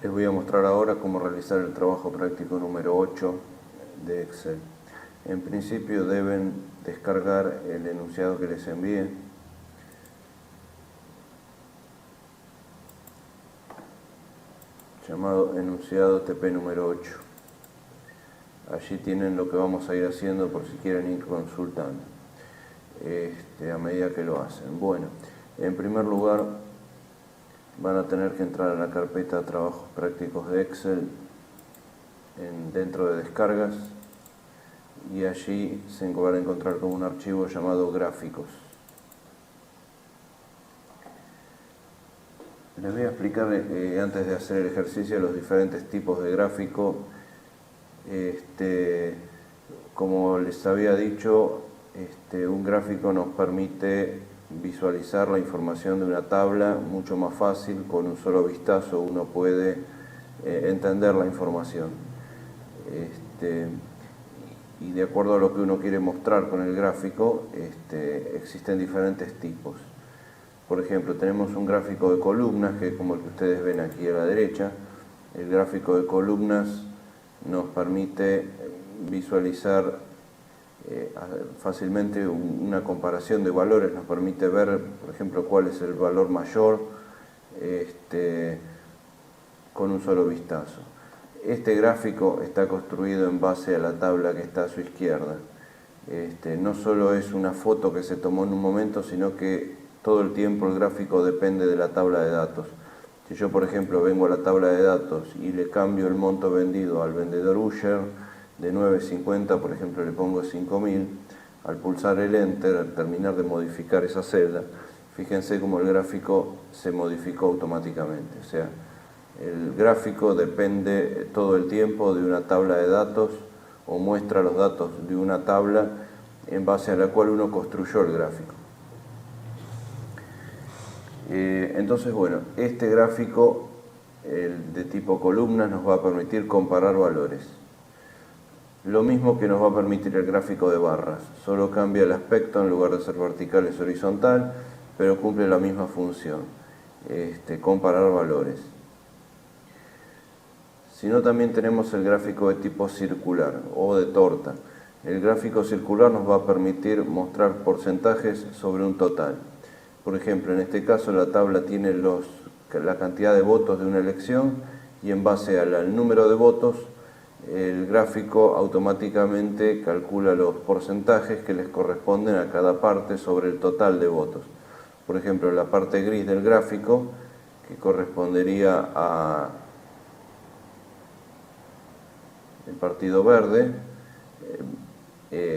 Les voy a mostrar ahora cómo realizar el trabajo práctico número 8 de Excel. En principio deben descargar el enunciado que les envié. Llamado enunciado TP número 8. Allí tienen lo que vamos a ir haciendo por si quieren ir consultando a medida que lo hacen. Bueno, en primer lugar van a tener que entrar a la carpeta Trabajos Prácticos de Excel dentro de Descargas, y allí se van a encontrar con un archivo llamado Gráficos. Les voy a explicar antes de hacer el ejercicio los diferentes tipos de gráfico. Como les había dicho, un gráfico nos permite visualizar la información de una tabla mucho más fácil. Con un solo vistazo uno puede entender la información. Y de acuerdo a lo que uno quiere mostrar con el gráfico, existen diferentes tipos. Por ejemplo, tenemos un gráfico de columnas, que es como el que ustedes ven aquí a la derecha. El gráfico de columnas nos permite visualizar fácilmente una comparación de valores, nos permite ver, por ejemplo, cuál es el valor mayor con un solo vistazo. Este gráfico está construido en base a la tabla que está a su izquierda. No solo es una foto que se tomó en un momento, sino que todo el tiempo el gráfico depende de la tabla de datos. Si yo, por ejemplo, vengo a la tabla de datos y le cambio el monto vendido al vendedor Usher de 9.50, por ejemplo, le pongo 5.000, al pulsar el Enter, al terminar de modificar esa celda, fíjense cómo el gráfico se modificó automáticamente. O sea, el gráfico depende todo el tiempo de una tabla de datos, o muestra los datos de una tabla en base a la cual uno construyó el gráfico. Entonces, bueno, este gráfico, el de tipo columnas, nos va a permitir comparar valores. Lo mismo que nos va a permitir el gráfico de barras, solo cambia el aspecto, en lugar de ser vertical es horizontal, pero cumple la misma función, comparar valores. Sino también tenemos el gráfico de tipo circular o de torta. El gráfico circular nos va a permitir mostrar porcentajes sobre un total. Por ejemplo, en este caso la tabla tiene la cantidad de votos de una elección, y en base al número de votos el gráfico automáticamente calcula los porcentajes que les corresponden a cada parte sobre el total de votos. Por ejemplo, la parte gris del gráfico, que correspondería a el Partido Verde,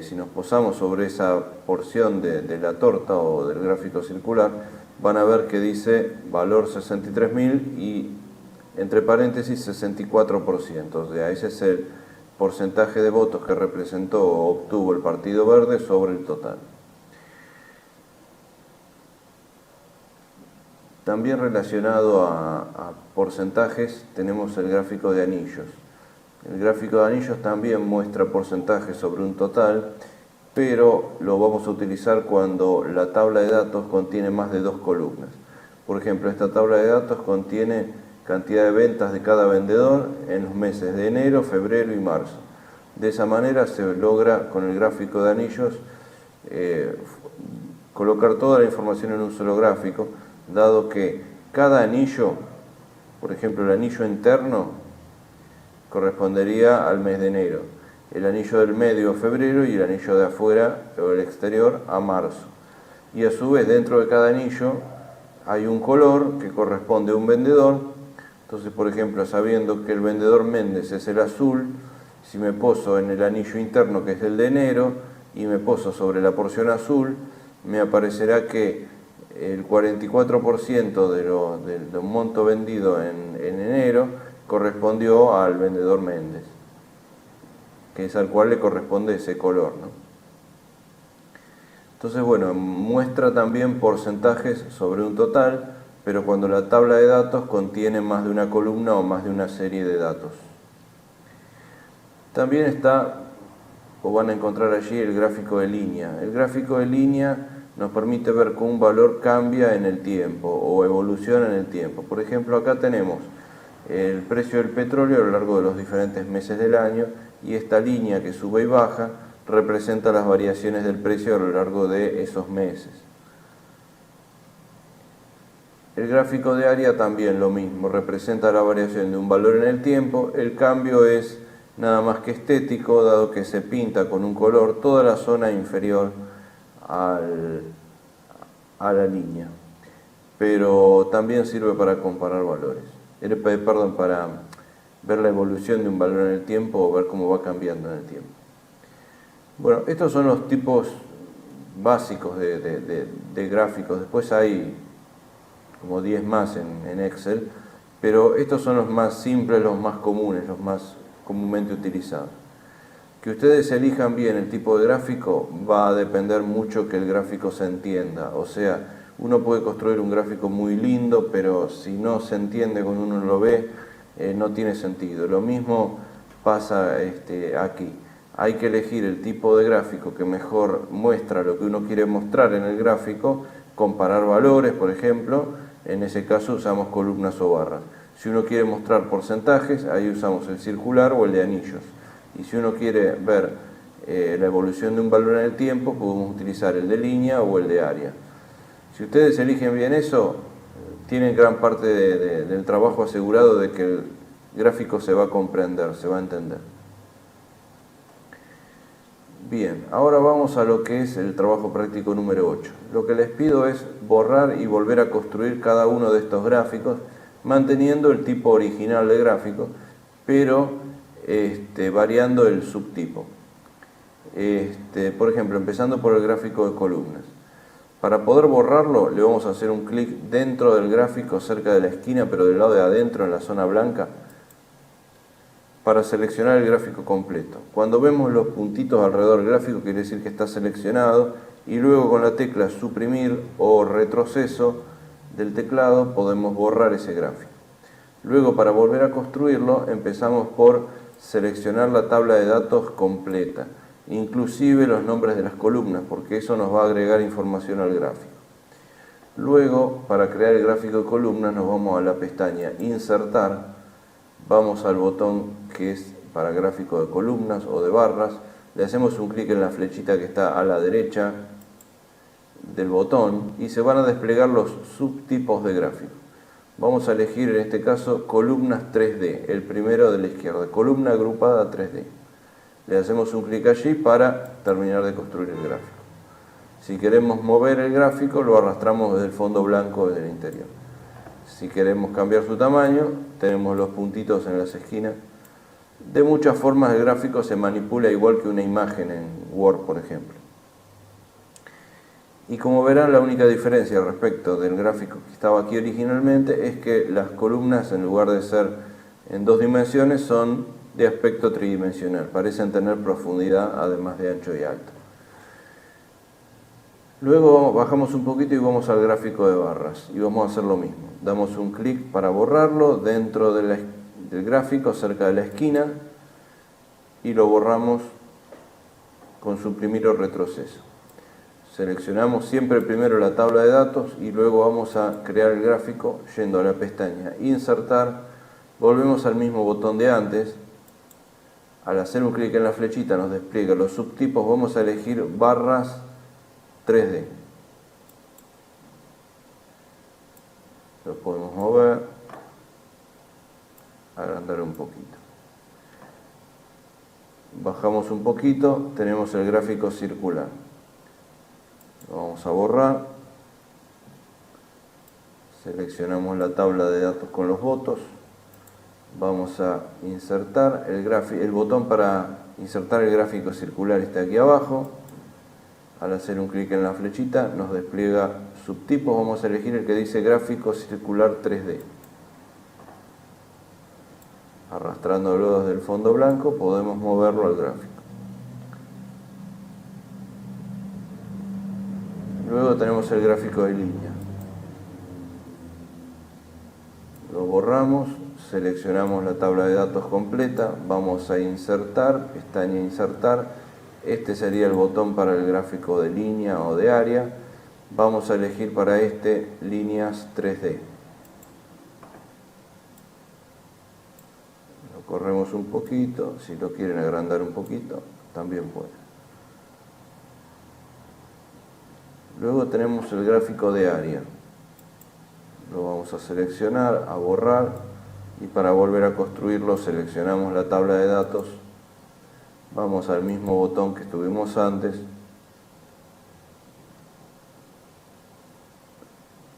si nos posamos sobre esa porción de la torta o del gráfico circular, van a ver que dice valor 63.000 y entre paréntesis 64%. O sea, ese es el porcentaje de votos que representó o obtuvo el Partido Verde sobre el total. También relacionado a porcentajes tenemos el gráfico de anillos. El gráfico de anillos también muestra porcentajes sobre un total, pero lo vamos a utilizar cuando la tabla de datos contiene más de dos columnas. Por ejemplo, esta tabla de datos contiene cantidad de ventas de cada vendedor en los meses de enero, febrero y marzo. De esa manera se logra, con el gráfico de anillos, colocar toda la información en un solo gráfico, dado que cada anillo, por ejemplo, el anillo interno, correspondería al mes de enero, el anillo del medio a febrero y el anillo de afuera o el exterior a marzo. Y a su vez, dentro de cada anillo hay un color que corresponde a un vendedor. Entonces, por ejemplo, sabiendo que el vendedor Méndez es el azul, si me poso en el anillo interno, que es el de enero, y me poso sobre la porción azul, me aparecerá que el 44% del monto vendido en enero correspondió al vendedor Méndez, que es al cual le corresponde ese color, ¿no? Entonces, bueno, muestra también porcentajes sobre un total, pero cuando la tabla de datos contiene más de una columna o más de una serie de datos. También está, o van a encontrar allí, el gráfico de línea. El gráfico de línea nos permite ver cómo un valor cambia en el tiempo o evoluciona en el tiempo. Por ejemplo, acá tenemos el precio del petróleo a lo largo de los diferentes meses del año, y esta línea que sube y baja representa las variaciones del precio a lo largo de esos meses. El gráfico de área también lo mismo, representa la variación de un valor en el tiempo. El cambio es nada más que estético, dado que se pinta con un color toda la zona inferior a la línea, pero también sirve para comparar valores, para ver la evolución de un valor en el tiempo o ver cómo va cambiando en el tiempo. Bueno, estos son los tipos básicos de gráficos. Después hay como 10 más en Excel, pero estos son los más simples, los más comunes, los más comúnmente utilizados. Que ustedes elijan bien el tipo de gráfico va a depender mucho que el gráfico se entienda. O sea, uno puede construir un gráfico muy lindo, pero si no se entiende cuando uno lo ve, no tiene sentido. Lo mismo pasa aquí. Hay que elegir el tipo de gráfico que mejor muestra lo que uno quiere mostrar en el gráfico, comparar valores, por ejemplo. En ese caso usamos columnas o barras. Si uno quiere mostrar porcentajes, ahí usamos el circular o el de anillos. Y si uno quiere ver la evolución de un valor en el tiempo, podemos utilizar el de línea o el de área. Si ustedes eligen bien eso, tienen gran parte del trabajo asegurado de que el gráfico se va a comprender, se va a entender. Bien, ahora vamos a lo que es el trabajo práctico número 8. Lo que les pido es borrar y volver a construir cada uno de estos gráficos, manteniendo el tipo original de gráfico, pero variando el subtipo. Por ejemplo, empezando por el gráfico de columnas. Para poder borrarlo, le vamos a hacer un clic dentro del gráfico, cerca de la esquina, pero del lado de adentro, en la zona blanca, para seleccionar el gráfico completo. Cuando vemos los puntitos alrededor del gráfico, quiere decir que está seleccionado, y luego con la tecla suprimir o retroceso del teclado podemos borrar ese gráfico. Luego, para volver a construirlo, empezamos por seleccionar la tabla de datos completa, inclusive los nombres de las columnas, porque eso nos va a agregar información al gráfico. Luego, para crear el gráfico de columnas, nos vamos a la pestaña Insertar, vamos al botón que es para gráfico de columnas o de barras, le hacemos un clic en la flechita que está a la derecha del botón y se van a desplegar los subtipos de gráfico. Vamos a elegir en este caso columnas 3D, el primero de la izquierda, columna agrupada 3D. Le hacemos un clic allí para terminar de construir el gráfico. Si queremos mover el gráfico, lo arrastramos desde el fondo blanco desde el interior. Si queremos cambiar su tamaño, tenemos los puntitos en las esquinas. De muchas formas el gráfico se manipula igual que una imagen en Word, por ejemplo. Y como verán, la única diferencia respecto del gráfico que estaba aquí originalmente es que las columnas, en lugar de ser en 2 dimensiones, son de aspecto tridimensional. Parecen tener profundidad además de ancho y alto. Luego bajamos un poquito y vamos al gráfico de barras y vamos a hacer lo mismo. Damos un clic para borrarlo dentro del gráfico, cerca de la esquina, y lo borramos con suprimir o retroceso. Seleccionamos siempre primero la tabla de datos y luego vamos a crear el gráfico yendo a la pestaña Insertar. Volvemos al mismo botón de antes. Al hacer un clic en la flechita nos despliega los subtipos. Vamos a elegir barras 3D. Lo podemos mover, agrandar un poquito. Bajamos un poquito, tenemos el gráfico circular. Lo vamos a borrar. Seleccionamos la tabla de datos con los votos. Vamos a insertar el botón para insertar el gráfico circular está aquí abajo. Al hacer un clic en la flechita nos despliega subtipos. Vamos a elegir el que dice gráfico circular 3D. Arrastrándolo desde el fondo blanco podemos moverlo al gráfico. Luego tenemos el gráfico de línea. Lo borramos, seleccionamos la tabla de datos completa, vamos a insertar, pestaña Insertar. Este sería el botón para el gráfico de línea o de área. Vamos a elegir para líneas 3D. corremos un poquito, si lo quieren agrandar un poquito, también pueden. Luego tenemos el gráfico de área. Lo vamos a seleccionar, a borrar, y para volver a construirlo seleccionamos la tabla de datos, vamos al mismo botón que estuvimos antes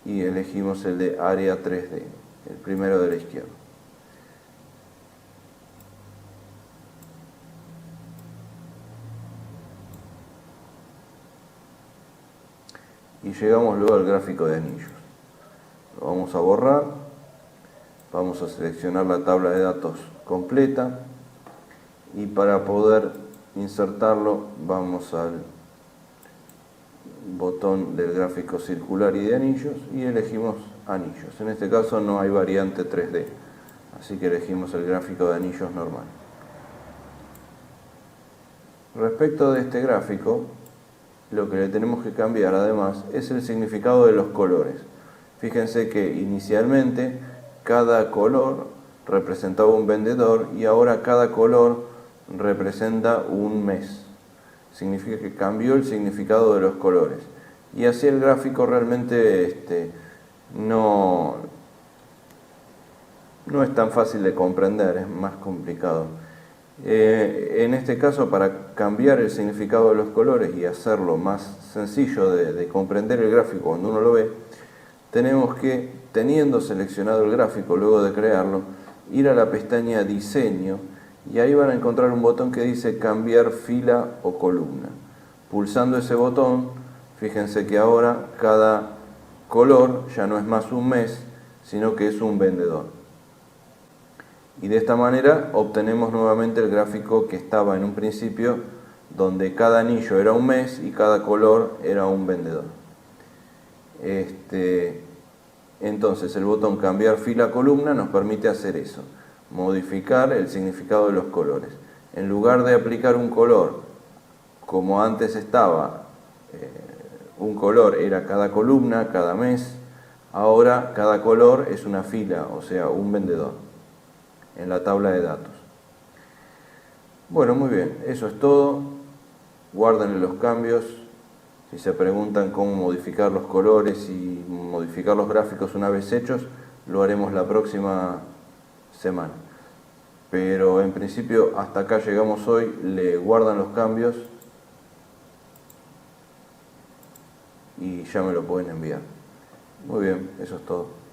y elegimos el de área 3D, el primero de la izquierda. Y llegamos luego al gráfico de anillos. Lo vamos a borrar, vamos a seleccionar la tabla de datos completa y para poder insertarlo vamos al botón del gráfico circular y de anillos y elegimos anillos. En este caso no hay variante 3D, así que elegimos el gráfico de anillos normal. Respecto de este gráfico, lo que le tenemos que cambiar además es el significado de los colores. Fíjense que inicialmente cada color representaba un vendedor y ahora cada color representa un mes. Significa que cambió el significado de los colores. Y así el gráfico realmente no es tan fácil de comprender, es más complicado. En este caso, para cambiar el significado de los colores y hacerlo más sencillo de comprender el gráfico cuando uno lo ve, tenemos que, teniendo seleccionado el gráfico luego de crearlo, ir a la pestaña Diseño y ahí van a encontrar un botón que dice Cambiar fila o columna. Pulsando ese botón, fíjense que ahora cada color ya no es más un mes, sino que es un vendedor. Y de esta manera obtenemos nuevamente el gráfico que estaba en un principio, donde cada anillo era un mes y cada color era un vendedor. Entonces el botón cambiar fila columna nos permite hacer eso, modificar el significado de los colores. En lugar de aplicar un color como antes estaba, un color era cada columna, cada mes, ahora cada color es una fila, o sea, un vendedor en la tabla de datos. Bueno, muy bien, eso es todo. Guárdenle los cambios. Si se preguntan cómo modificar los colores y modificar los gráficos una vez hechos, lo haremos la próxima semana. Pero en principio hasta acá llegamos hoy. Le guardan los cambios y ya me lo pueden enviar. Muy bien, eso es todo.